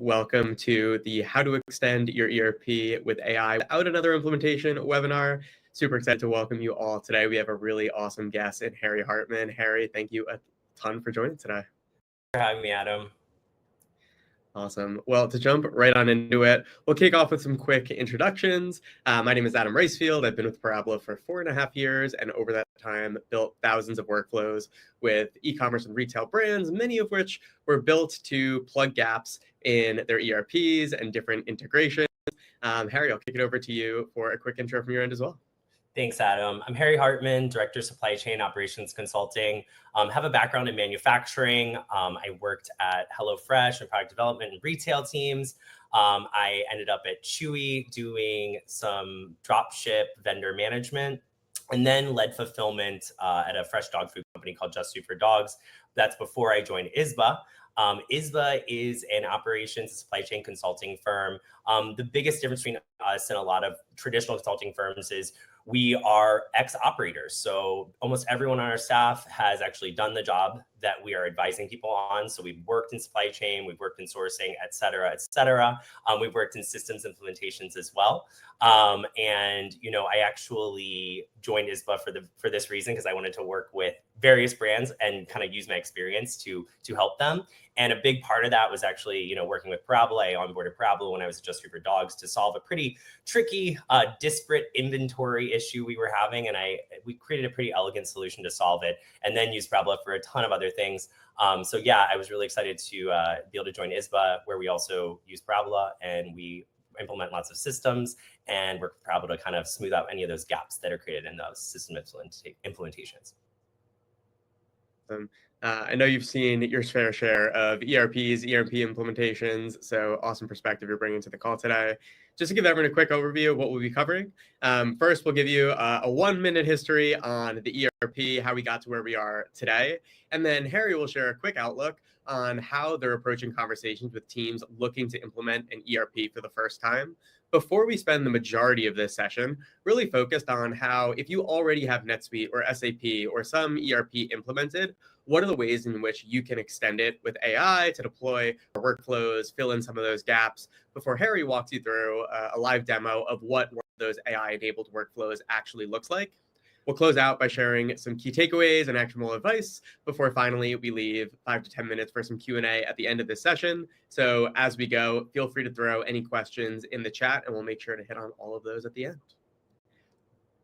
Welcome to the How to Extend Your ERP with AI Without Another Implementation webinar. Super excited to welcome you all today. We have a really awesome guest in Harry Hartman. Harry, thank you a ton for joining today. For having me, Adam. Awesome. Well, to jump right on into it, we'll kick off with some quick introductions. My name is Adam Racefield. I've been with Parabola for 4.5 years, and over that time, built thousands of workflows with e-commerce and retail brands, many of which were built to plug gaps in their ERPs and different integrations. Harry, I'll kick it over to you for a quick intro from your end as well. Thanks, Adam. I'm Harry Hartman, Director of Supply Chain Operations Consulting. Have a background in manufacturing. I worked at HelloFresh and product development and retail teams. I ended up at Chewy doing some dropship vendor management, and then led fulfillment at a fresh dog food company called Just Food for Dogs. That's before I joined ISBA. ISBA is an operations and supply chain consulting firm. The biggest difference between us and a lot of traditional consulting firms is we are ex-operators. So almost everyone on our staff has actually done the job that we are advising people on. So we've worked in supply chain, we've worked in sourcing, et cetera, et cetera. We've worked in systems implementations as well. I actually joined ISBA for this reason, because I wanted to work with various brands and kind of use my experience to help them. And a big part of that was actually, working with Parabola. I onboarded Parabola when I was at Just Food for Dogs to solve a pretty tricky, disparate inventory issue we were having. And we created a pretty elegant solution to solve it, and then used Parabola for a ton of other things. I was really excited to be able to join ISBA, where we also use Parabola and we implement lots of systems and work with Parabola to kind of smooth out any of those gaps that are created in those system implementations. I know you've seen your fair share of ERPs, ERP implementations, so awesome perspective you're bringing to the call today. Just to give everyone a quick overview of what we'll be covering. First, we'll give you a 1-minute history on the ERP, how we got to where we are today. And then Harry will share a quick outlook on how they're approaching conversations with teams looking to implement an ERP for the first time. Before we spend the majority of this session really focused on how, if you already have NetSuite or SAP or some ERP implemented, what are the ways in which you can extend it with AI to deploy workflows, fill in some of those gaps, before Harry walks you through a live demo of what one of those AI-enabled workflows actually looks like. We'll close out by sharing some key takeaways and actionable advice before finally we leave 5 to 10 minutes for some Q&A at the end of this session. So as we go, feel free to throw any questions in the chat and we'll make sure to hit on all of those at the end.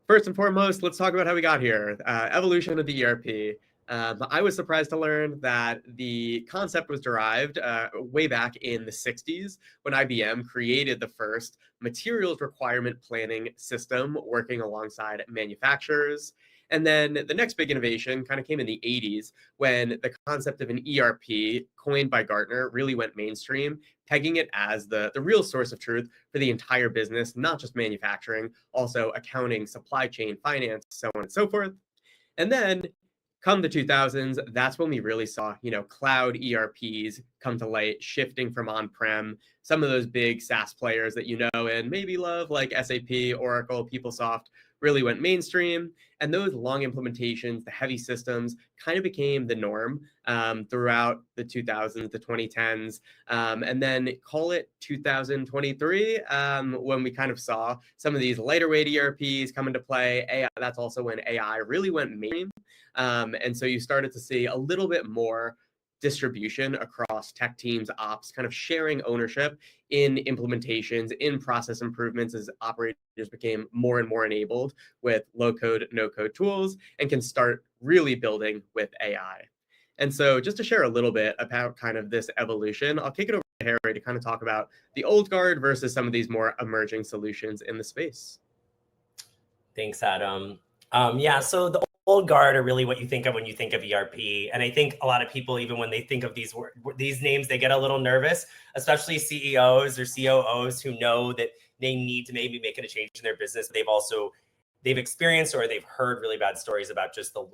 First and foremost, let's talk about how we got here. Evolution of the ERP. I was surprised to learn that the concept was derived way back in the 60s when IBM created the first materials requirement planning system working alongside manufacturers. And then the next big innovation kind of came in the 80s when the concept of an ERP, coined by Gartner, really went mainstream, pegging it as the real source of truth for the entire business, not just manufacturing, also accounting, supply chain, finance, so on and so forth. And then come the 2000s, that's when we really saw, cloud ERPs come to light, shifting from on-prem. Some of those big SaaS players that you know and maybe love, like SAP, Oracle, PeopleSoft, really went mainstream. And those long implementations, the heavy systems, kind of became the norm throughout the 2000s, the 2010s. And then call it 2023, when we kind of saw some of these lighter weight ERPs come into play. AI, that's also when AI really went mainstream. And so you started to see a little bit more distribution across tech teams, ops, kind of sharing ownership in implementations, in process improvements as operators became more and more enabled with low-code, no-code tools and can start really building with AI. And so just to share a little bit about kind of this evolution, I'll kick it over to Harry to kind of talk about the old guard versus some of these more emerging solutions in the space. Thanks, Adam. So the old guard are really what you think of when you think of ERP. And I think a lot of people, even when they think of these names, they get a little nervous, especially CEOs or COOs who know that they need to maybe make a change in their business. They've experienced or they've heard really bad stories about just the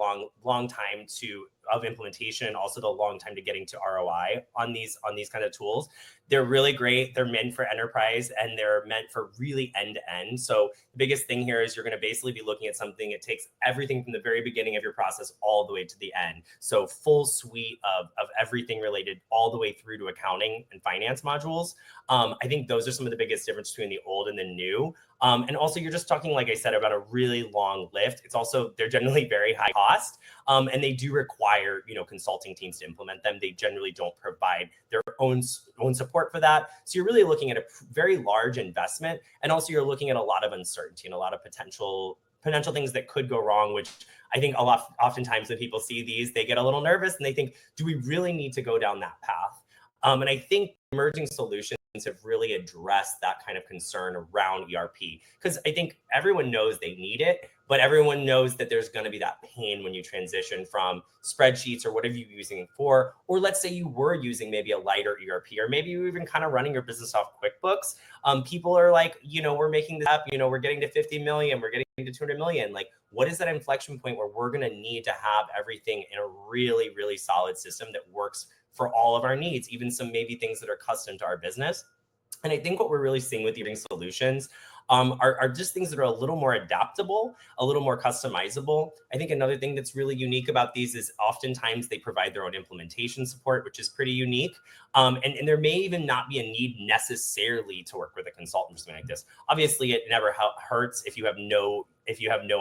long time to of implementation, also the long time to getting to ROI on these kind of tools. They're really great. They're meant for enterprise and they're meant for really end to end. So the biggest thing here is you're going to basically be looking at something. It takes everything from the very beginning of your process all the way to the end. So full suite of everything related all the way through to accounting and finance modules. I think those are some of the biggest difference between the old and the new. And also you're just talking, like I said, about a really long lift. It's also, they're generally very high cost. And they do require, consulting teams to implement them. They generally don't provide their own support for that. So you're really looking at a very large investment. And also you're looking at a lot of uncertainty and a lot of potential things that could go wrong, which I think oftentimes when people see these, they get a little nervous and they think, do we really need to go down that path? And I think emerging solutions have really addressed that kind of concern around ERP, because I think everyone knows they need it, but everyone knows that there's going to be that pain when you transition from spreadsheets or whatever you're using it for, or let's say you were using maybe a lighter ERP, or maybe you were even kind of running your business off QuickBooks. People are like, we're making this up, we're getting to 50 million, we're getting to 200 million. Like, what is that inflection point where we're going to need to have everything in a really, really solid system that works for all of our needs, even some maybe things that are custom to our business? And I think what we're really seeing with these solutions are just things that are a little more adaptable, a little more customizable. I think another thing that's really unique about these is oftentimes they provide their own implementation support, which is pretty unique. And there may even not be a need necessarily to work with a consultant or something like this. Obviously, it never hurts if you have no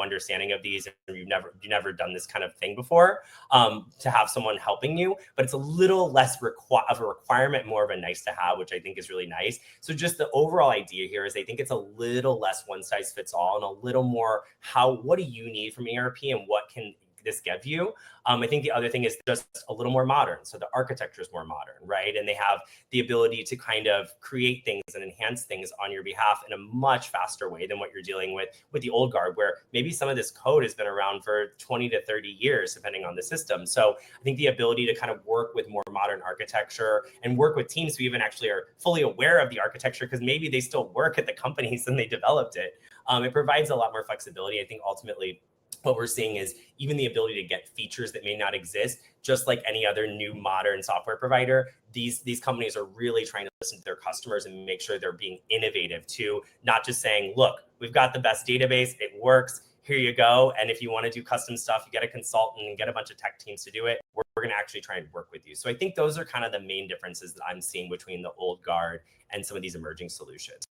understanding of these, and you've never done this kind of thing before, to have someone helping you. But it's a little less of a requirement, more of a nice to have, which I think is really nice. So just the overall idea here is I think it's a little less one size fits all and a little more what do you need from ERP and what can this give you? I think the other thing is just a little more modern. So the architecture is more modern, right? And they have the ability to kind of create things and enhance things on your behalf in a much faster way than what you're dealing with the old guard, where maybe some of this code has been around for 20 to 30 years, depending on the system. So I think the ability to kind of work with more modern architecture and work with teams who even actually are fully aware of the architecture, because maybe they still work at the companies and they developed it. It provides a lot more flexibility. I think ultimately, what we're seeing is even the ability to get features that may not exist, just like any other new modern software provider. These companies are really trying to listen to their customers and make sure they're being innovative too, not just saying, look, we've got the best database, it works, here you go. And if you want to do custom stuff, you get a consultant and get a bunch of tech teams to do it. We're going to actually try and work with you. So I think those are kind of the main differences that I'm seeing between the old guard and some of these emerging solutions.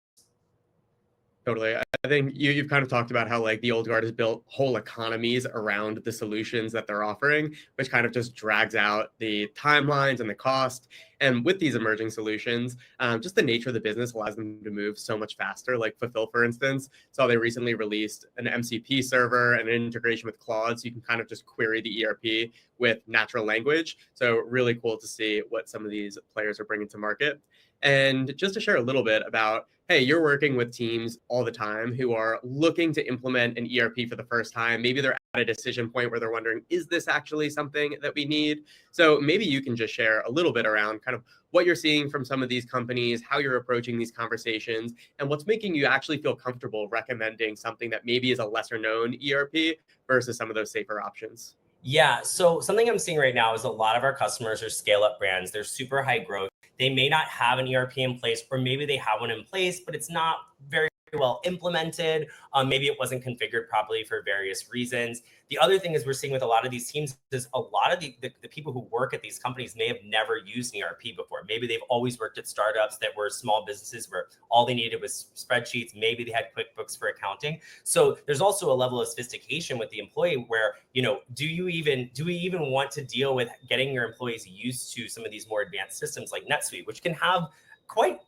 Totally. I think you've kind of talked about how like the old guard has built whole economies around the solutions that they're offering, which kind of just drags out the timelines and the cost. And with these emerging solutions, just the nature of the business allows them to move so much faster. Like Fulfill, for instance, so they recently released an MCP server and an integration with Claude, so you can kind of just query the ERP with natural language. So really cool to see what some of these players are bringing to market. And just to share a little bit about, hey, you're working with teams all the time who are looking to implement an ERP for the first time. Maybe they're at a decision point where they're wondering, is this actually something that we need? So maybe you can just share a little bit around kind of what you're seeing from some of these companies, how you're approaching these conversations, and what's making you actually feel comfortable recommending something that maybe is a lesser known ERP versus some of those safer options. Yeah, so something I'm seeing right now is a lot of our customers are scale-up brands. They're super high growth. They may not have an ERP in place, or maybe they have one in place, but it's not very well implemented. Maybe it wasn't configured properly for various reasons. The other thing is we're seeing with a lot of these teams is a lot of the people who work at these companies may have never used an ERP before. Maybe they've always worked at startups that were small businesses where all they needed was spreadsheets. Maybe they had QuickBooks for accounting. So there's also a level of sophistication with the employee where, do we even want to deal with getting your employees used to some of these more advanced systems like NetSuite, which can have quite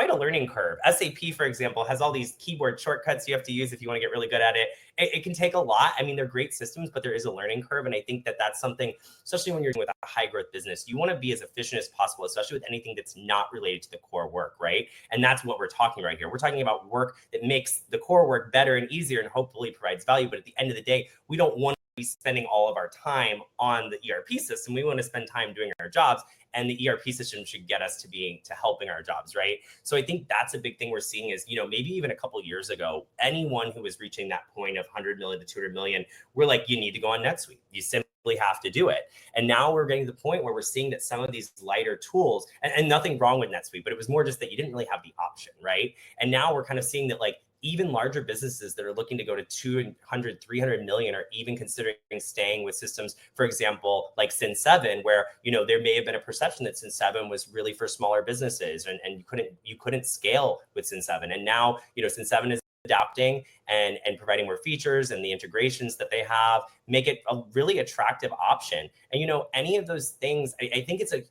a learning curve. SAP, for example, has all these keyboard shortcuts you have to use if you want to get really good at it. It can take a lot. I mean, they're great systems, but there is a learning curve. And I think that that's something, especially when you're with a high growth business, you want to be as efficient as possible, especially with anything that's not related to the core work, right? And that's what we're talking right here. We're talking about work that makes the core work better and easier and hopefully provides value. But at the end of the day, we don't want to be spending all of our time on the ERP system. We want to spend time doing our jobs, and the ERP system should get us to helping our jobs, right? So I think that's a big thing we're seeing is, maybe even a couple of years ago, anyone who was reaching that point of 100 million to 200 million, we're like, you need to go on NetSuite. You simply have to do it. And now we're getting to the point where we're seeing that some of these lighter tools, and nothing wrong with NetSuite, but it was more just that you didn't really have the option, right? And now we're kind of seeing that like even larger businesses that are looking to go to 200, 300 million are even considering staying with systems, for example, like Sin7, where, you know, there may have been a perception that Sin7 was really for smaller businesses and you couldn't scale with Sin7. And now, you know, Sin7 is adapting and providing more features, and the integrations that they have make it a really attractive option. And, you know, any of those things, I think it's a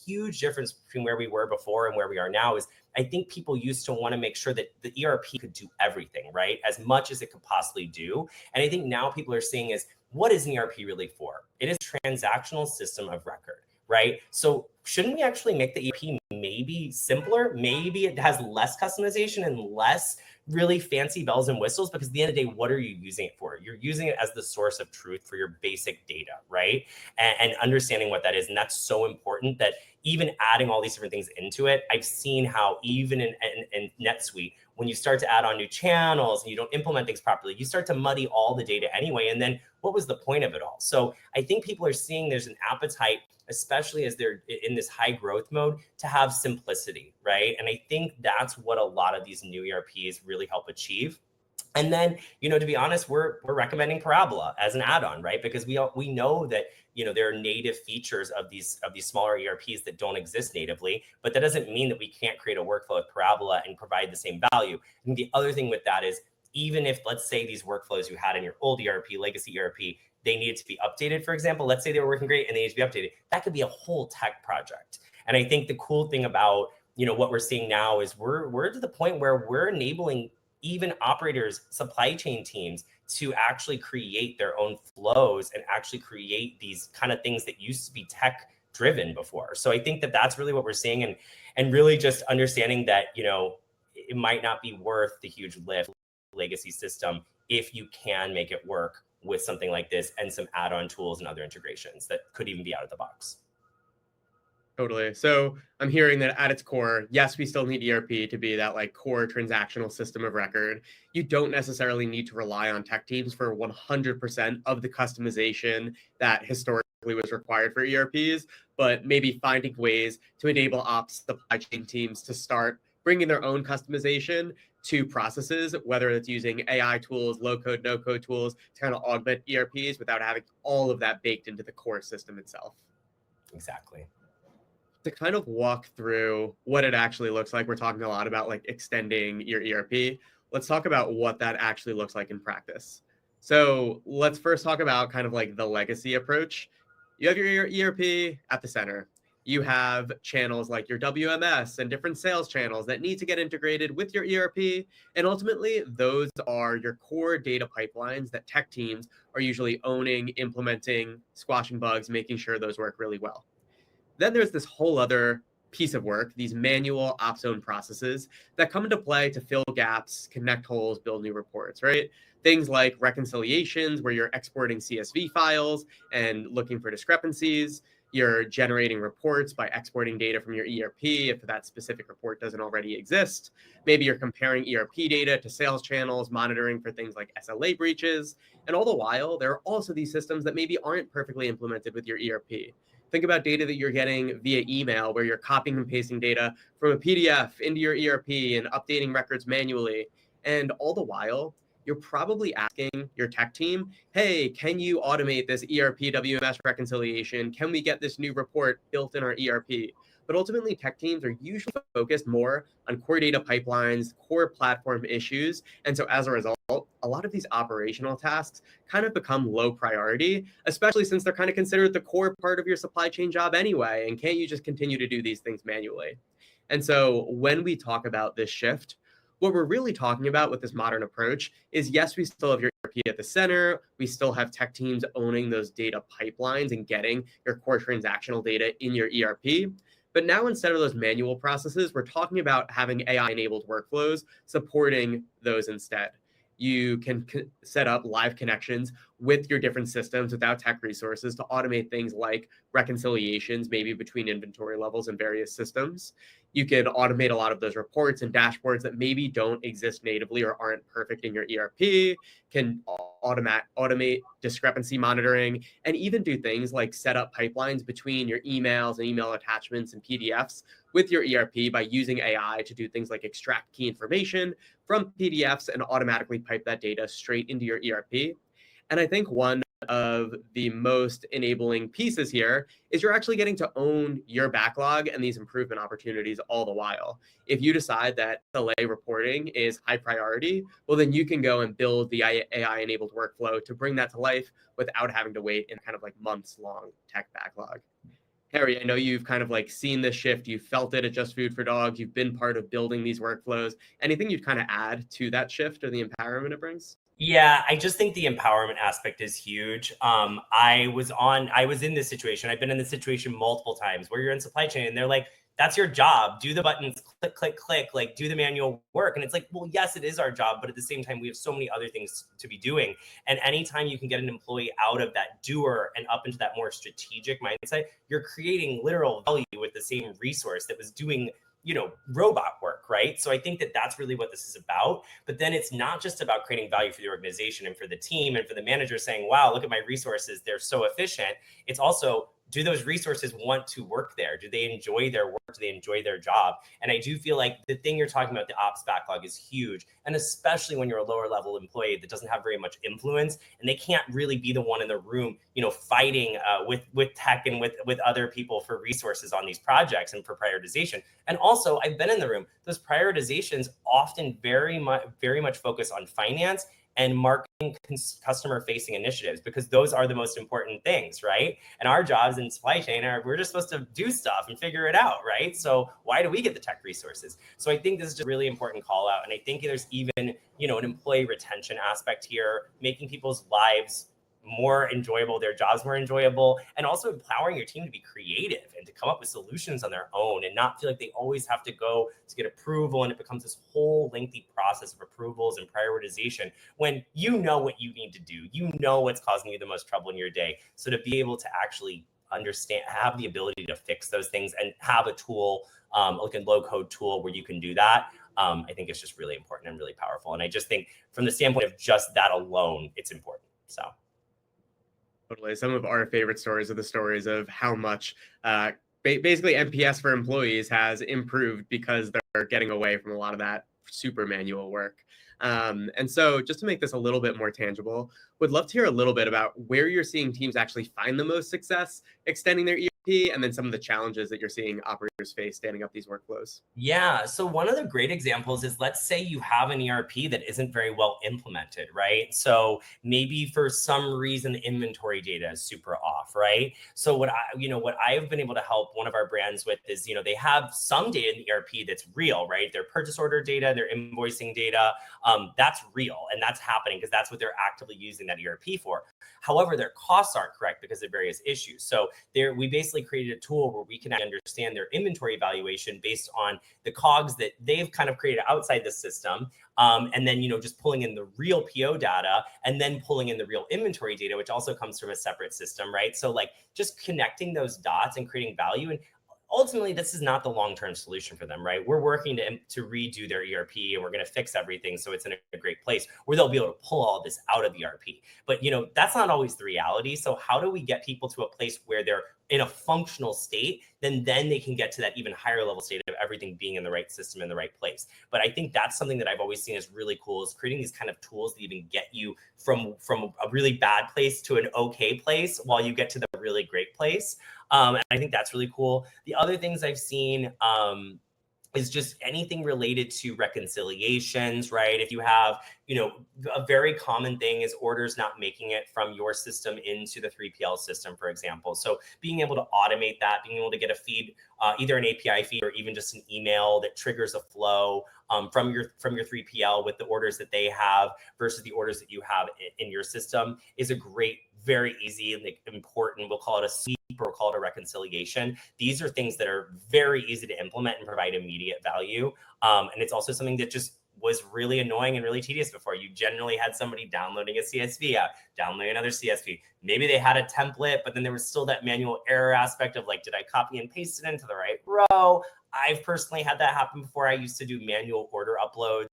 huge difference between where we were before and where we are now is I think people used to want to make sure that the ERP could do everything, right? As much as it could possibly do. And I think now people are seeing is, what is an ERP really for? It is a transactional system of record, right? So shouldn't we actually make the ERP maybe simpler? Maybe it has less customization and less really fancy bells and whistles, because at the end of the day, what are you using it for? You're using it as the source of truth for your basic data, right? And understanding what that is. And that's so important that even adding all these different things into it, I've seen how even in NetSuite, when you start to add on new channels and you don't implement things properly, you start to muddy all the data anyway. And then what was the point of it all? So I think people are seeing there's an appetite, especially as they're in this high growth mode, to have simplicity, right? And I think that's what a lot of these new ERPs really help achieve. And then, you know, to be honest, we're recommending Parabola as an add-on, right? Because we know that, you know, there are native features of these smaller ERPs that don't exist natively, but that doesn't mean that we can't create a workflow with Parabola and provide the same value. And the other thing with that is, even if, let's say, these workflows you had in your old ERP, legacy ERP, they needed to be updated, for example, let's say they were working great and they need to be updated, that could be a whole tech project. And I think the cool thing about, you know, what we're seeing now is we're to the point where we're enabling even operators, supply chain teams to actually create their own flows and actually create these kind of things that used to be tech driven before. So I think that that's really what we're seeing, and really just understanding that, you know, it might not be worth the huge lift legacy system if you can make it work with something like this and some add-on tools and other integrations that could even be out of the box. Totally. So I'm hearing that at its core, yes, we still need ERP to be that like core transactional system of record. You don't necessarily need to rely on tech teams for 100% of the customization that historically was required for ERPs, but maybe finding ways to enable ops supply chain teams to start bringing their own customization to processes, whether it's using AI tools, low code, no code tools to kind of augment ERPs without having all of that baked into the core system itself. Exactly. To kind of walk through what it actually looks like, we're talking a lot about like extending your ERP. Let's talk about what that actually looks like in practice. So let's first talk about kind of like the legacy approach. You have your ERP at the center. You have channels like your WMS and different sales channels that need to get integrated with your ERP. And ultimately, those are your core data pipelines that tech teams are usually owning, implementing, squashing bugs, making sure those work really well. Then there's this whole other piece of work, these manual ops zone processes that come into play to fill gaps, connect holes, build new reports, right? Things like reconciliations, where you're exporting CSV files and looking for discrepancies. You're generating reports by exporting data from your ERP if that specific report doesn't already exist. Maybe you're comparing ERP data to sales channels, monitoring for things like SLA breaches. And all the while, there are also these systems that maybe aren't perfectly implemented with your ERP. Think about data that you're getting via email, where you're copying and pasting data from a PDF into your ERP and updating records manually. And all the while, you're probably asking your tech team, hey, can you automate this ERP WMS reconciliation? Can we get this new report built in our ERP? But ultimately, tech teams are usually focused more on core data pipelines, core platform issues. And so as a result, a lot of these operational tasks kind of become low priority, especially since they're kind of considered the core part of your supply chain job anyway. And can't you just continue to do these things manually? And so when we talk about this shift, what we're really talking about with this modern approach is, yes, we still have your ERP at the center. We still have tech teams owning those data pipelines and getting your core transactional data in your ERP. But now, instead of those manual processes, we're talking about having AI-enabled workflows supporting those instead. You can set up live connections with your different systems without tech resources to automate things like reconciliations, maybe between inventory levels and various systems. You can automate a lot of those reports and dashboards that maybe don't exist natively or aren't perfect in your ERP, can automate discrepancy monitoring, and even do things like set up pipelines between your emails and email attachments and PDFs with your ERP by using AI to do things like extract key information from PDFs and automatically pipe that data straight into your ERP. And I think one of the most enabling pieces here is you're actually getting to own your backlog and these improvement opportunities all the while. If you decide that LA reporting is high priority, well, then you can go and build the AI-enabled workflow to bring that to life without having to wait in kind of like months-long tech backlog. Harry, I know you've kind of like seen this shift. You've felt it at Just Food for Dogs. You've been part of building these workflows. Anything you'd kind of add to that shift or the empowerment it brings? Yeah, I just think the empowerment aspect is huge. I was in this situation. I've been in this situation multiple times where you're in supply chain and they're like, that's your job. Do the buttons, click, click, click, like do the manual work. And it's like, well, yes, it is our job. But at the same time, we have so many other things to be doing. And anytime you can get an employee out of that doer and up into that more strategic mindset, you're creating literal value with the same resource that was doing robot work, right? So I think that that's really what this is about. But then it's not just about creating value for the organization and for the team and for the manager saying, wow, look at my resources. They're so efficient. It's also, do those resources want to work there? Do they enjoy their work? Do they enjoy their job? And I do feel like the thing you're talking about, the ops backlog, is huge. And especially when you're a lower level employee that doesn't have very much influence and they can't really be the one in the room, fighting with tech and with other people for resources on these projects and for prioritization. And also, I've been in the room. Those prioritizations often very much focus on finance and marketing, customer facing initiatives, because those are the most important things, right? And our jobs in supply chain we're just supposed to do stuff and figure it out, right? So why do we get the tech resources? So I think this is just a really important call out. And I think there's even, an employee retention aspect here, making people's lives more enjoyable, their jobs more enjoyable, and also empowering your team to be creative and to come up with solutions on their own and not feel like they always have to go to get approval. And it becomes this whole lengthy process of approvals and prioritization when what you need to do, what's causing you the most trouble in your day. So to be able to actually understand, have the ability to fix those things and have a tool, like a low code tool where you can do that, I think it's just really important and really powerful. And I just think from the standpoint of just that alone, it's important. So. Totally. Some of our favorite stories are the stories of how much basically NPS for employees has improved because they're getting away from a lot of that super manual work. And so just to make this a little bit more tangible, would love to hear a little bit about where you're seeing teams actually find the most success extending their ERP and then some of the challenges that you're seeing operators face standing up these workflows. Yeah. So one of the great examples is, let's say you have an ERP that isn't very well implemented, right? So maybe for some reason, the inventory data is super off, right? So what I have been able to help one of our brands with is, they have some data in the ERP that's real, right? Their purchase order data, their invoicing data, that's real. And that's happening because that's what they're actively using that ERP for. However, their costs aren't correct because of various issues. So we basically created a tool where we can understand their inventory evaluation based on the COGS that they've kind of created outside the system. And then, just pulling in the real PO data and then pulling in the real inventory data, which also comes from a separate system, right? So like just connecting those dots and creating value. And ultimately, this is not the long-term solution for them, right? We're working to redo their ERP and we're going to fix everything so it's in a great place where they'll be able to pull all this out of the ERP. But, that's not always the reality. So how do we get people to a place where they're in a functional state, then they can get to that even higher level state of everything being in the right system in the right place. But I think that's something that I've always seen as really cool, is creating these kind of tools that even get you from a really bad place to an okay place while you get to the really great place. And I think that's really cool. The other things I've seen is just anything related to reconciliations, right? If you have, a very common thing is orders not making it from your system into the 3PL system, for example. So being able to automate that, being able to get a feed, either an API feed or even just an email that triggers a flow from your 3PL with the orders that they have versus the orders that you have in your system is a great, very easy and important, we'll call it a sweep or we'll call it a reconciliation. These are things that are very easy to implement and provide immediate value. And it's also something that just was really annoying and really tedious before. You generally had somebody downloading a CSV app, downloading another CSV. Maybe they had a template, but then there was still that manual error aspect of like, did I copy and paste it into the right row? I've personally had that happen before. I used to do manual order uploads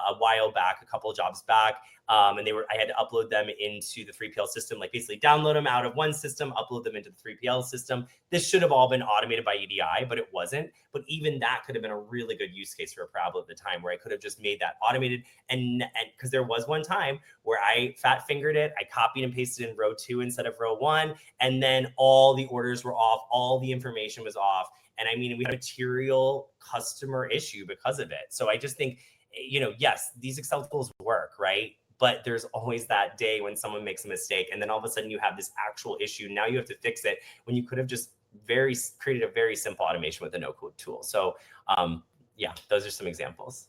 a while back, a couple of jobs back. And I had to upload them into the 3PL system, like basically download them out of one system, upload them into the 3PL system. This should have all been automated by EDI, but it wasn't. But even that could have been a really good use case for a Parabola at the time, where I could have just made that automated. And because there was one time where I fat fingered it, I copied and pasted in row 2 instead of row 1, and then all the orders were off, all the information was off. And I mean, we had a material customer issue because of it. So I just think, yes, these Excel tools work, right? But there's always that day when someone makes a mistake, and then all of a sudden you have this actual issue. Now you have to fix it when you could have just created a very simple automation with a no-code tool. So yeah, those are some examples.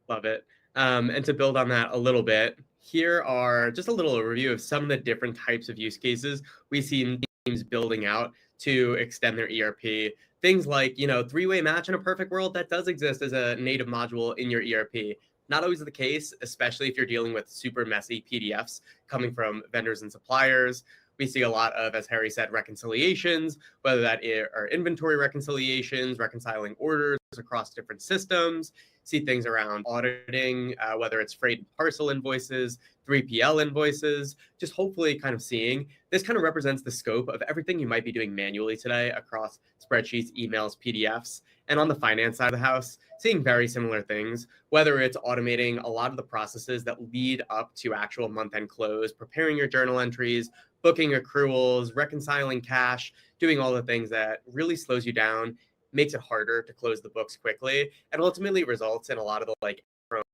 Love it. And to build on that a little bit, here are just a little overview of some of the different types of use cases we see teams building out to extend their ERP. Things like, three-way match in a perfect world, that does exist as a native module in your ERP. Not always the case, especially if you're dealing with super messy PDFs coming from vendors and suppliers. We see a lot of, as Harry said, reconciliations, whether that are inventory reconciliations, reconciling orders across different systems. See things around auditing, whether it's freight and parcel invoices, 3PL invoices, just hopefully kind of seeing this kind of represents the scope of everything you might be doing manually today across spreadsheets, emails, PDFs. And on the finance side of the house, seeing very similar things, whether it's automating a lot of the processes that lead up to actual month-end close, preparing your journal entries, booking accruals, reconciling cash, doing all the things that really slows you down, makes it harder to close the books quickly, and ultimately results in a lot of the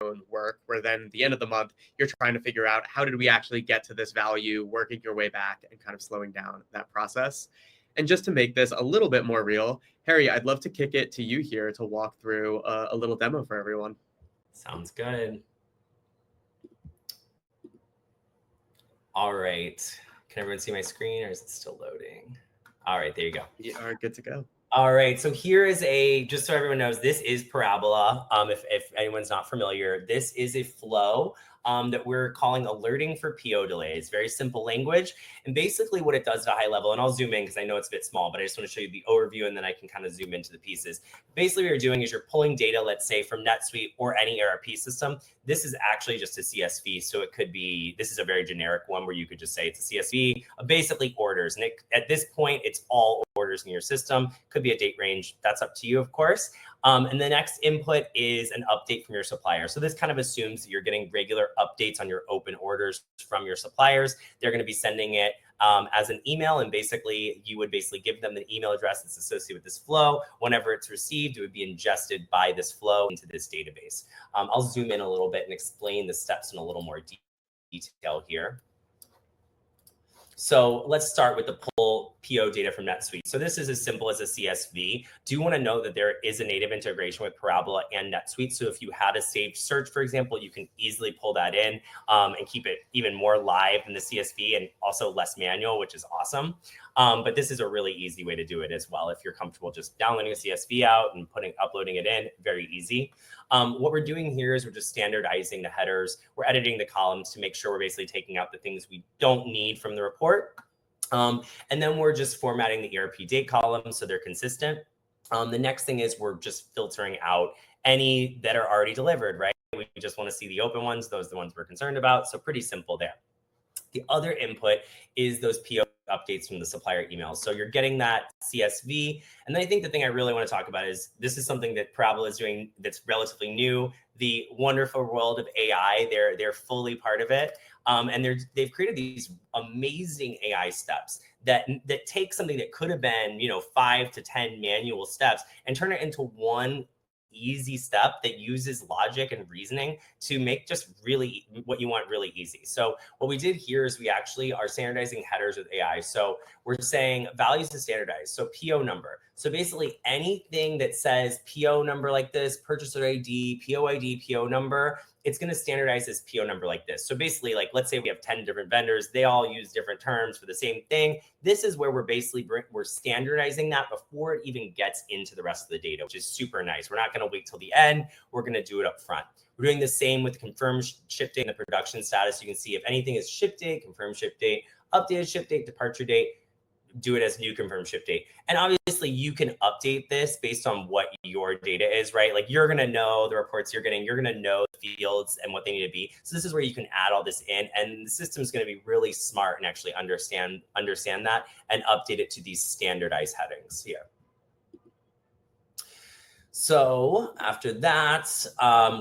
own work where then at the end of the month, you're trying to figure out how did we actually get to this value, working your way back and kind of slowing down that process. And just to make this a little bit more real, Harry, I'd love to kick it to you here to walk through a little demo for everyone. Sounds good. All right. Can everyone see my screen, or is it still loading? All right, there you go. You are good to go. All right, so here is just so everyone knows, this is Parabola. If anyone's not familiar, this is a flow that we're calling alerting for PO delays. Very simple language. And basically what it does at a high level, and I'll zoom in because I know it's a bit small, but I just want to show you the overview and then I can kind of zoom into the pieces. Basically what you're doing is you're pulling data, let's say from NetSuite or any ERP system. This is actually just a CSV. So it could be, this is a very generic one where you could just say it's a CSV, basically orders. And at this point, it's all orders in your system. Could be a date range. That's up to you, of course. And the next input is an update from your supplier. So this kind of assumes that you're getting regular updates on your open orders from your suppliers. They're going to be sending it as an email. And basically, you would give them the email address that's associated with this flow. Whenever it's received, it would be ingested by this flow into this database. I'll zoom in a little bit and explain the steps in a little more detail here. So let's start with the pull PO data from NetSuite. So this is as simple as a CSV. Do you want to know that there is a native integration with Parabola and NetSuite? So if you had a saved search, for example, you can easily pull that in and keep it even more live than the CSV and also less manual, which is awesome. But this is a really easy way to do it as well. If you're comfortable just downloading a CSV out and uploading it in, very easy. What we're doing here is we're just standardizing the headers. We're editing the columns to make sure we're basically taking out the things we don't need from the report. And then we're just formatting the ERP date columns so they're consistent. The next thing is we're just filtering out any that are already delivered, right? We just want to see the open ones. Those are the ones we're concerned about. So pretty simple there. The other input is those PO updates from the supplier emails. So you're getting that CSV. And then I think the thing I really want to talk about is this is something that Parabola is doing that's relatively new. The wonderful world of AI, they're fully part of it. And they've created these amazing AI steps that take something that could have been, 5 to 10 manual steps and turn it into one easy step that uses logic and reasoning to make just really what you want really easy. So what we did here is we actually are standardizing headers with AI. So we're saying values to standardize. So PO number. So basically anything that says PO number like this, purchaser ID, PO number, it's going to standardize this PO number like this. So basically, like, let's say we have 10 different vendors, they all use different terms for the same thing. This is where we're basically, we're standardizing that before it even gets into the rest of the data, which is super nice. We're not going to wait till the end. We're going to do it up front. We're doing the same with confirmed ship date and the production status. You can see if anything is ship date, confirmed ship date, updated ship date, departure date, do it as new confirmed ship date. And obviously you can update this based on what your data is, right? Like you're going to know the reports you're getting, you're going to know the fields and what they need to be. So this is where you can add all this in, and the system is going to be really smart and actually understand that and update it to these standardized headings here. So after that,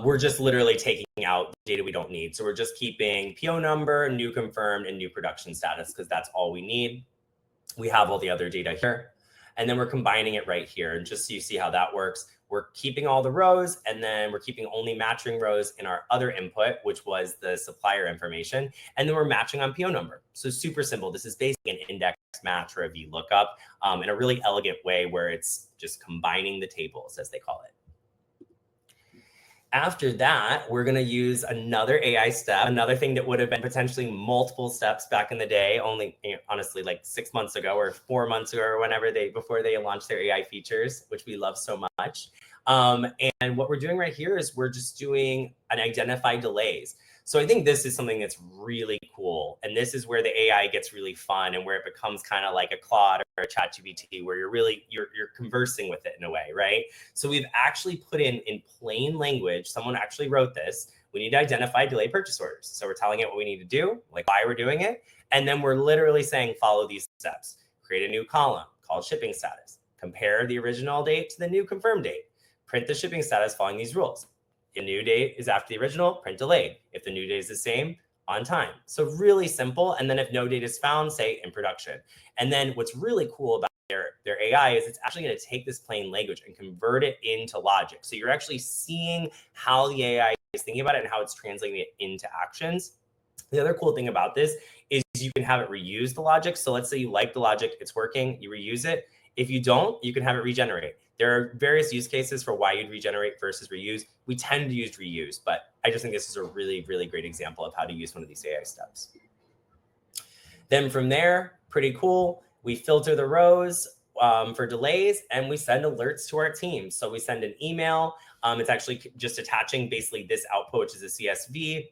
we're just literally taking out data we don't need. So we're just keeping PO number, new confirmed, and new production status, because that's all we need. We have all the other data here, and then we're combining it right here. And just so you see how that works, we're keeping all the rows, and then we're keeping only matching rows in our other input, which was the supplier information. And then we're matching on PO number. So super simple. This is basically an index match or a VLOOKUP in a really elegant way where it's just combining the tables, as they call it. After that, we're going to use another AI step, another thing that would have been potentially multiple steps back in the day, only honestly like 6 months ago or 4 months ago or whenever before they launched their AI features, which we love so much. And what we're doing right here is we're just doing an identify delays. So I think this is something that's really cool. And this is where the AI gets really fun and where it becomes kind of like a Claude or a ChatGPT, where you're conversing with it in a way, right? So we've actually put in plain language, someone actually wrote this, we need to identify delayed purchase orders. So we're telling it what we need to do, like why we're doing it. And then we're literally saying, follow these steps. Create a new column called shipping status. Compare the original date to the new confirmed date. Print the shipping status following these rules. The new date is after the original, print delayed. If the new date is the same, on time. So really simple. And then if no date is found, say in production. And then what's really cool about their AI is it's actually going to take this plain language and convert it into logic. So you're actually seeing how the AI is thinking about it and how it's translating it into actions. The other cool thing about this is you can have it reuse the logic. So let's say you like the logic, it's working, you reuse it. If you don't, you can have it regenerate. There are various use cases for why you'd regenerate versus reuse. We tend to use reuse, but I just think this is a really, really great example of how to use one of these AI steps. Then from there, pretty cool. We filter the rows for delays, and we send alerts to our team. So we send an email. It's actually just attaching basically this output, which is a CSV,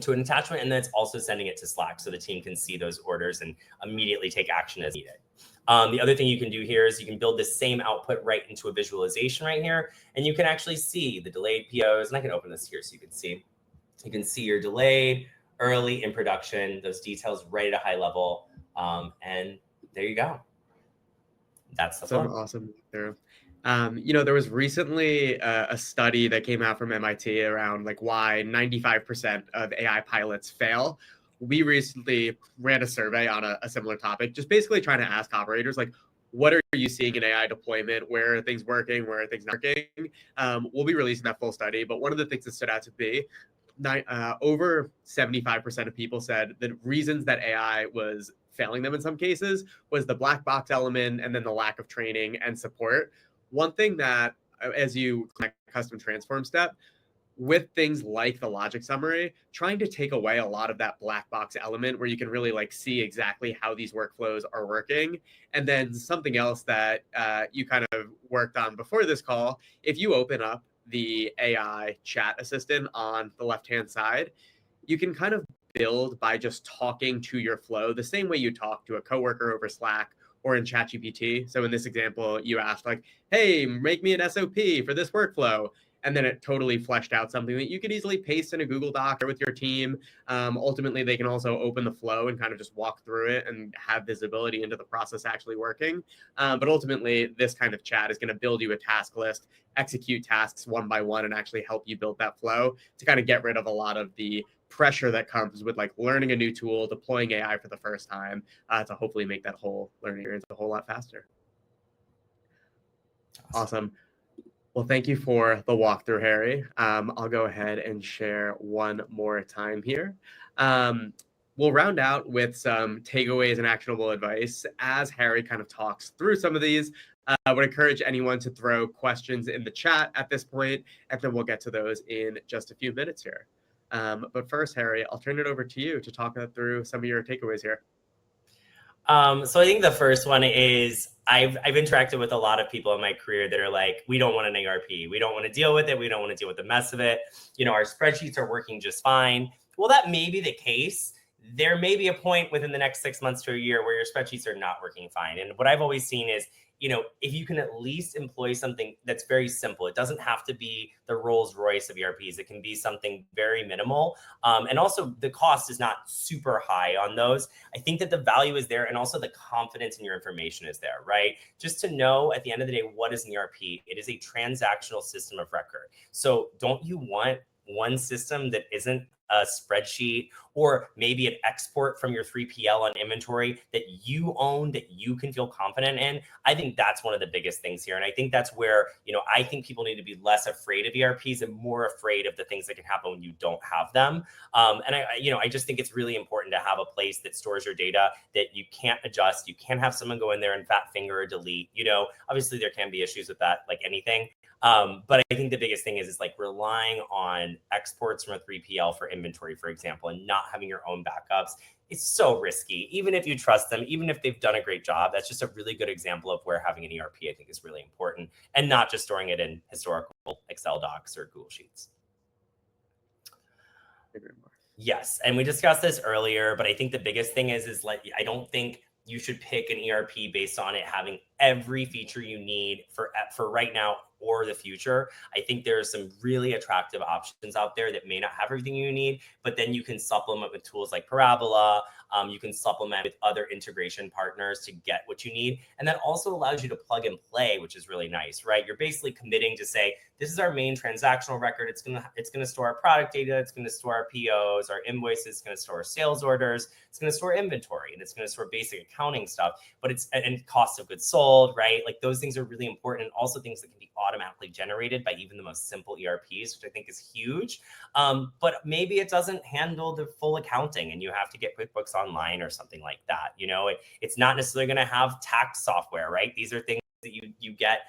to an attachment, and then it's also sending it to Slack so the team can see those orders and immediately take action as needed. The other thing you can do here is you can build the same output right into a visualization right here, and you can actually see the delayed POs, and I can open this here so you can see. You can see your delayed, early in production, those details right at a high level, and there you go. That's the flow. Awesome. There. There was recently a study that came out from MIT around like why 95% of AI pilots fail. We recently ran a survey on a similar topic, just basically trying to ask operators, like, what are you seeing in AI deployment? Where are things working? Where are things not working? We'll be releasing that full study, but one of the things that stood out to me, over 75% of people said the reasons that AI was failing them in some cases was the black box element and then the lack of training and support. One thing that, as you connect custom transform step, with things like the logic summary, trying to take away a lot of that black box element where you can really like see exactly how these workflows are working. And then something else that you kind of worked on before this call, if you open up the AI chat assistant on the left-hand side, you can kind of build by just talking to your flow the same way you talk to a coworker over Slack or in ChatGPT. So in this example, you asked like, hey, make me an SOP for this workflow. And then it totally fleshed out something that you could easily paste in a Google Doc or with your team. Ultimately, they can also open the flow and kind of just walk through it and have visibility into the process actually working. But ultimately, this kind of chat is going to build you a task list, execute tasks one by one, and actually help you build that flow to kind of get rid of a lot of the pressure that comes with like learning a new tool, deploying AI for the first time, to hopefully make that whole learning experience a whole lot faster. Awesome. Well, thank you for the walkthrough, Harry. I'll go ahead and share one more time here. We'll round out with some takeaways and actionable advice as Harry kind of talks through some of these. I would encourage anyone to throw questions in the chat at this point, and then we'll get to those in just a few minutes here. But first, Harry, I'll turn it over to you to talk through some of your takeaways here. So I think the first one is I've interacted with a lot of people in my career that are like, we don't want an ERP. We don't want to deal with it. We don't want to deal with the mess of it. Our spreadsheets are working just fine. Well, that may be the case. There may be a point within the next 6 months to a year where your spreadsheets are not working fine. And what I've always seen is, if you can at least employ something that's very simple, it doesn't have to be the Rolls Royce of ERPs. It can be something very minimal. And also the cost is not super high on those. I think that the value is there, and also the confidence in your information is there, right? Just to know at the end of the day, what is an ERP? It is a transactional system of record. So don't you want one system that isn't a spreadsheet, or maybe an export from your 3PL on inventory that you own, that you can feel confident in? I think that's one of the biggest things here. And I think that's where, I think people need to be less afraid of ERPs and more afraid of the things that can happen when you don't have them. And I just think it's really important to have a place that stores your data that you can't adjust. You can't have someone go in there and fat finger or delete. Obviously there can be issues with that, like anything. But I think the biggest thing is like relying on exports from a 3PL for inventory, for example, and not having your own backups. It's so risky, even if you trust them, even if they've done a great job. That's just a really good example of where having an ERP, I think, is really important, and not just storing it in historical Excel docs or Google Sheets. Yes, and we discussed this earlier, but I think the biggest thing is like, I don't think you should pick an ERP based on it having every feature you need for right now or the future. I think there are some really attractive options out there that may not have everything you need, but then you can supplement with tools like Parabola. You can supplement with other integration partners to get what you need. And that also allows you to plug and play, which is really nice, right? You're basically committing to say, this is our main transactional record. It's gonna store our product data. It's gonna store our POs, our invoices. It's gonna store our sales orders. It's gonna store inventory, and it's gonna store basic accounting stuff. But and cost of goods sold, right? Like those things are really important, and also things that can be automatically generated by even the most simple ERPs, which I think is huge. But maybe it doesn't handle the full accounting, and you have to get QuickBooks Online or something like that. It's not necessarily going to have tax software, right? These are things that you get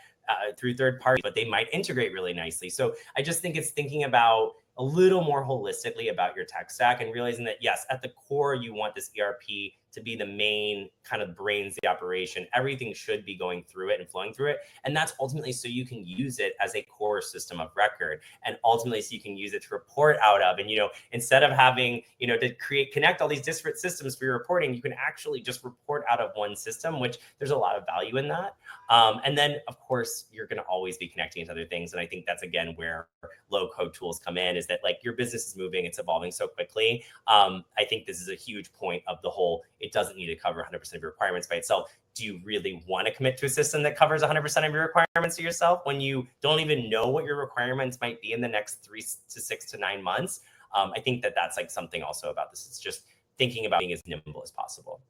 through third parties, but they might integrate really nicely. So I just think it's thinking about a little more holistically about your tech stack and realizing that, yes, at the core, you want this ERP to be the main kind of brains of the operation. Everything should be going through it and flowing through it. And that's ultimately so you can use it as a core system of record, and ultimately so you can use it to report out of. And, instead of having, to connect all these disparate systems for your reporting, you can actually just report out of one system, which there's a lot of value in that. And then, of course, you're going to always be connecting to other things. And I think that's, again, where low code tools come in, is that like your business is moving, it's evolving so quickly. I think this is a huge point of the whole. It doesn't need to cover 100% of your requirements by itself. Do you really want to commit to a system that covers 100% of your requirements to yourself when you don't even know what your requirements might be in the next 3 to 6 to 9 months? I think that that's like something also about this. It's just thinking about being as nimble as possible.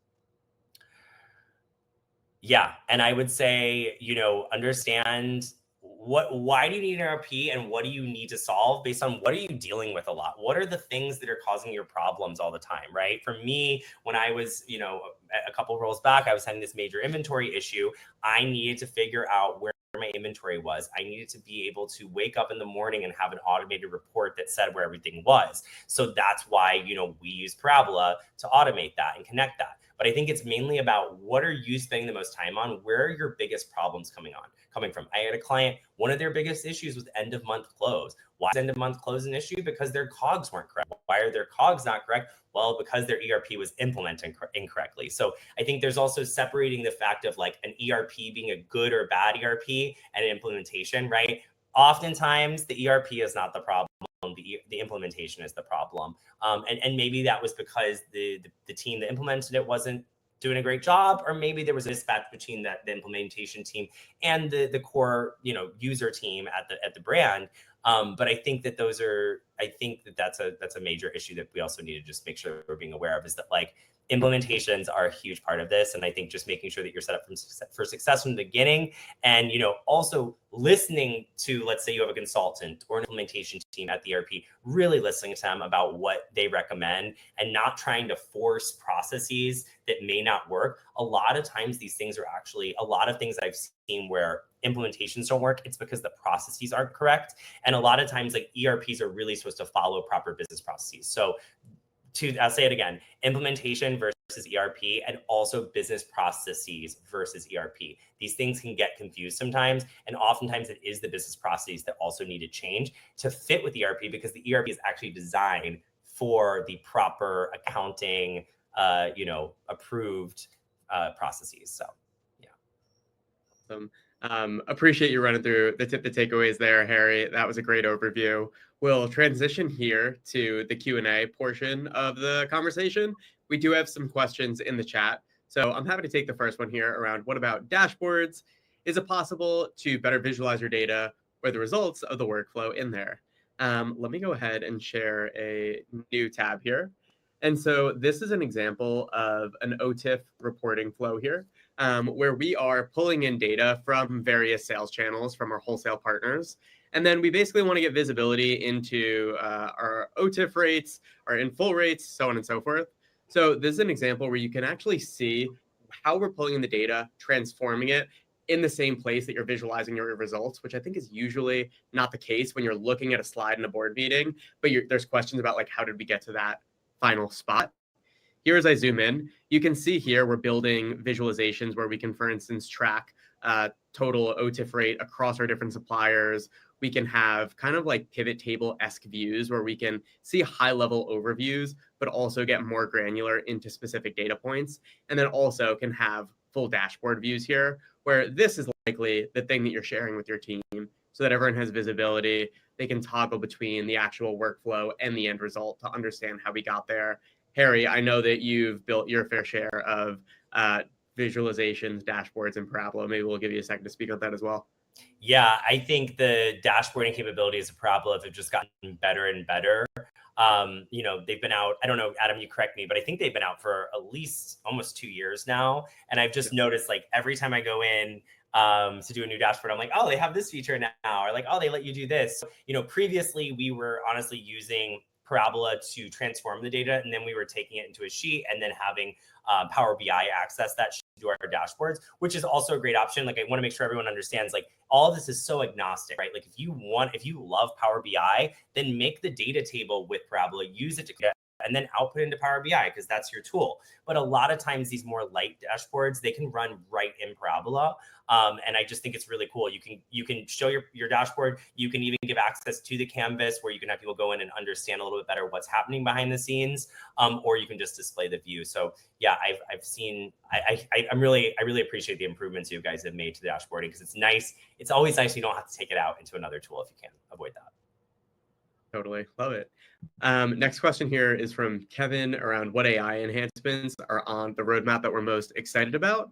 Yeah, and I would say, understand why do you need an ERP, and what do you need to solve based on what are you dealing with a lot? What are the things that are causing your problems all the time, right? For me, when I was, a couple roles back, I was having this major inventory issue. I needed to figure out where my inventory was. I needed to be able to wake up in the morning and have an automated report that said where everything was. So that's why, we use Parabola to automate that and connect that. But I think it's mainly about what are you spending the most time on? Where are your biggest problems coming from? I had a client, one of their biggest issues was end of month close. Why is end of month close an issue? Because their COGS weren't correct. Why are their COGS not correct? Well, because their ERP was implemented incorrectly. So I think there's also separating the fact of like an ERP being a good or bad ERP and an implementation, right? Oftentimes the ERP is not the problem. The implementation is the problem. And maybe that was because the team that implemented it wasn't doing a great job, or maybe there was a mismatch between the implementation team and the core, user team at the brand. But I think that that's a major issue that we also need to just make sure we're being aware of, is that like, implementations are a huge part of this. And I think just making sure that you're set up for success from the beginning, and also listening to, let's say you have a consultant or an implementation team at the ERP, really listening to them about what they recommend and not trying to force processes that may not work. A lot of times these things are actually, a lot of things I've seen where implementations don't work, it's because the processes aren't correct. And a lot of times like ERPs are really supposed to follow proper business processes. So I'll say it again, implementation versus ERP, and also business processes versus ERP. These things can get confused sometimes, and oftentimes it is the business processes that also need to change to fit with ERP, because the ERP is actually designed for the proper accounting, approved processes. So, yeah. Awesome. Appreciate you running through the takeaways there, Harry. That was a great overview. We'll transition here to the Q&A portion of the conversation. We do have some questions in the chat, so I'm happy to take the first one here around what about dashboards? Is it possible to better visualize your data or the results of the workflow in there? Let me go ahead and share a new tab here. And so this is an example of an OTIF reporting flow here, where we are pulling in data from various sales channels from our wholesale partners. And then we basically want to get visibility into our OTIF rates, our in full rates, so on and so forth. So this is an example where you can actually see how we're pulling in the data, transforming it in the same place that you're visualizing your results, which I think is usually not the case when you're looking at a slide in a board meeting, but there's questions about like, how did we get to that final spot? Here, as I zoom in, you can see here we're building visualizations where we can, for instance, track total OTIF rate across our different suppliers. We can have kind of like pivot table-esque views where we can see high-level overviews, but also get more granular into specific data points. And then also can have full dashboard views here, where this is likely the thing that you're sharing with your team so that everyone has visibility. They can toggle between the actual workflow and the end result to understand how we got there. Harry, I know that you've built your fair share of visualizations, dashboards, and Parabola. Maybe we'll give you a second to speak on that as well. Yeah, I think the dashboarding capabilities of Parabola have just gotten better and better. They've been out, I don't know, Adam, you correct me, but I think they've been out for at least almost 2 years now. And I've just noticed like every time I go in to do a new dashboard, I'm like, oh, they have this feature now, or like, oh, they let you do this. Previously we were honestly using Parabola to transform the data, and then we were taking it into a sheet and then having Power BI access that sheet to our dashboards, which is also a great option. Like, I want to make sure everyone understands, like, all of this is so agnostic, right? Like, if you love Power BI, then make the data table with Parabola, use it to and then output into Power BI, because that's your tool. But a lot of times these more light dashboards, they can run right in Parabola. And I just think it's really cool. You can show your dashboard. You can even give access to the canvas where you can have people go in and understand a little bit better what's happening behind the scenes, or you can just display the view. So yeah, I've seen, I really appreciate the improvements you guys have made to the dashboarding, because it's nice. It's always nice you don't have to take it out into another tool if you can avoid that. Totally. Love it. Next question here is from Kevin around what AI enhancements are on the roadmap that we're most excited about.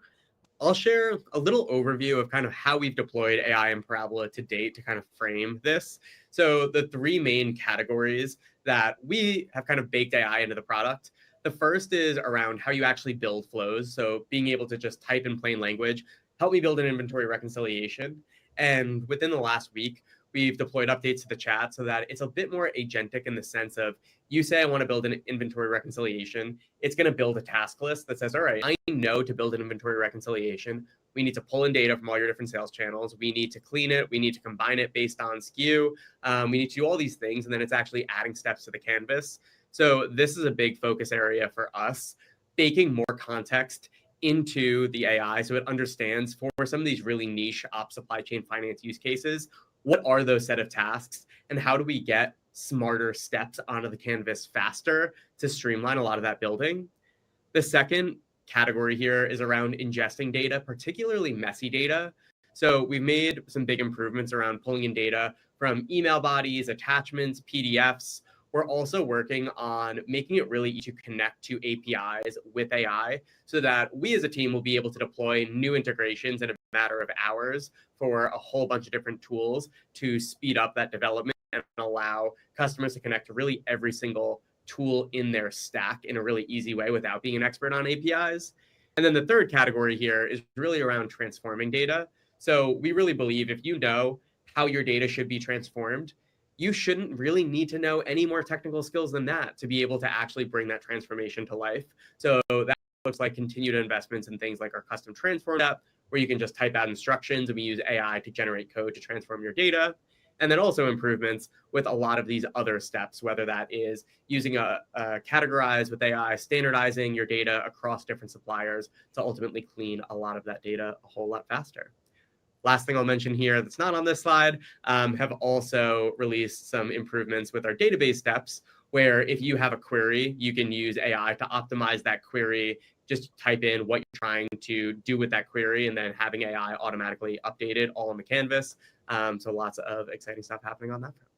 I'll share a little overview of kind of how we've deployed AI in Parabola to date to kind of frame this. So the 3 main categories that we have kind of baked AI into the product. The first is around how you actually build flows. So being able to just type in plain language, help me build an inventory reconciliation. And within the last week, we've deployed updates to the chat so that it's a bit more agentic in the sense of, you say, I want to build an inventory reconciliation. It's going to build a task list that says, all right, I know to build an inventory reconciliation, we need to pull in data from all your different sales channels. We need to clean it. We need to combine it based on SKU. We need to do all these things. And then it's actually adding steps to the canvas. So this is a big focus area for us, baking more context into the AI so it understands for some of these really niche ops supply chain finance use cases, what are those set of tasks and how do we get smarter steps onto the canvas faster to streamline a lot of that building. The second category here is around ingesting data, particularly messy data. So we've made some big improvements around pulling in data from email bodies, attachments, PDFs. We're also working on making it really easy to connect to APIs with AI so that we as a team will be able to deploy new integrations in a matter of hours for a whole bunch of different tools to speed up that development and allow customers to connect to really every single tool in their stack in a really easy way without being an expert on APIs. And then the third category here is really around transforming data. So we really believe if you know how your data should be transformed, you shouldn't really need to know any more technical skills than that to be able to actually bring that transformation to life. So that looks like continued investments in things like our custom transform app, where you can just type out instructions and we use AI to generate code to transform your data. And then also improvements with a lot of these other steps, whether that is using a categorize with AI, standardizing your data across different suppliers to ultimately clean a lot of that data a whole lot faster. Last thing I'll mention here that's not on this slide, have also released some improvements with our database steps, where if you have a query, you can use AI to optimize that query. Just type in what you're trying to do with that query and then having AI automatically update it all in the canvas. So lots of exciting stuff happening on that front.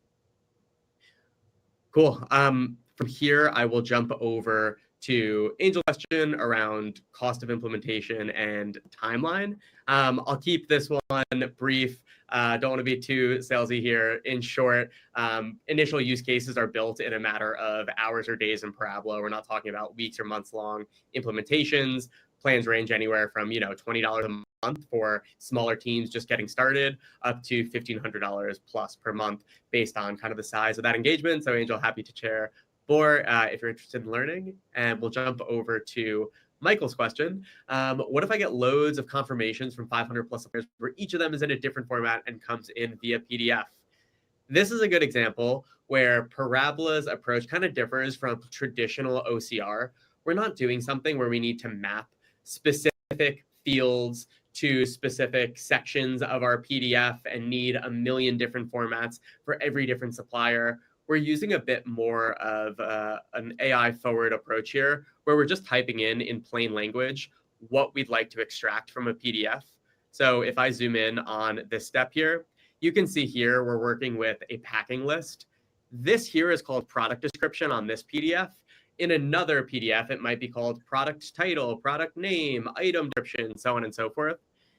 Cool. From here, I will jump over to Angel's question around cost of implementation and timeline. I'll keep this one brief. Don't want to be too salesy here. In short, initial use cases are built in a matter of hours or days in Parabola. We're not talking about weeks or months long implementations. Plans range anywhere from $20 a month for smaller teams just getting started, up to $1,500 plus per month based on kind of the size of that engagement. So Angel, happy to share more if you're interested in learning. And we'll jump over to Michael's question. What if I get loads of confirmations from 500 plus suppliers where each of them is in a different format and comes in via PDF? This is a good example where Parabola's approach kind of differs from traditional OCR. We're not doing something where we need to map specific fields to specific sections of our PDF and need a million different formats for every different supplier. We're using a bit more of an AI forward approach here, where we're just typing in plain language what we'd like to extract from a PDF. So if I zoom in on this step here, you can see here we're working with a packing list. This here is called product description on this PDF. In another PDF, it might be called product title, product name, item description, so on and so forth.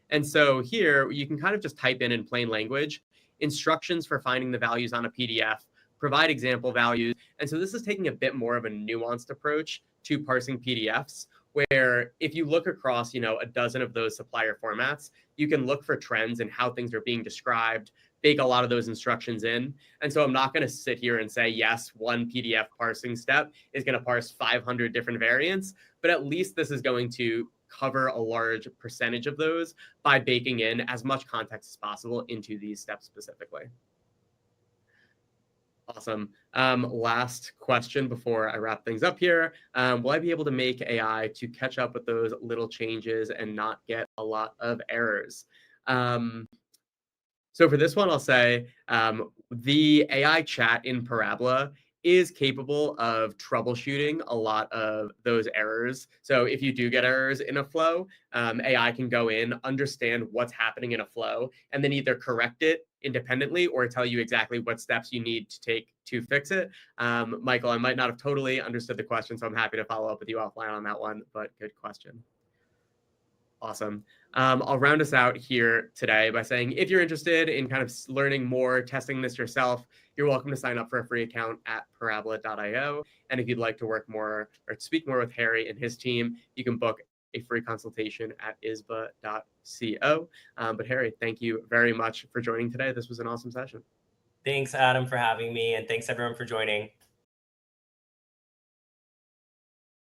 And so here you can kind of just type in plain language instructions for finding the values on a PDF, provide example values. And so this is taking a bit more of a nuanced approach to parsing PDFs, where if you look across, a dozen of those supplier formats, you can look for trends in how things are being described, bake a lot of those instructions in. And so I'm not going to sit here and say, yes, one PDF parsing step is going to parse 500 different variants, but at least this is going to cover a large percentage of those by baking in as much context as possible into these steps specifically. Awesome. Last question before I wrap things up here. Will I be able to make AI to catch up with those little changes and not get a lot of errors? So for this one, I'll say the AI chat in Parabola is capable of troubleshooting a lot of those errors. So if you do get errors in a flow, AI can go in, understand what's happening in a flow, and then either correct it independently or tell you exactly what steps you need to take to fix it. Michael, I might not have totally understood the question, so I'm happy to follow up with you offline on that one, but good question. Awesome. I'll round us out here today by saying, if you're interested in kind of learning more, testing this yourself, you're welcome to sign up for a free account at parabola.io. And if you'd like to work more or speak more with Harry and his team, you can book a free consultation at isba.co. But Harry, thank you very much for joining today. This was an awesome session. Thanks, Adam, for having me. And thanks, everyone, for joining.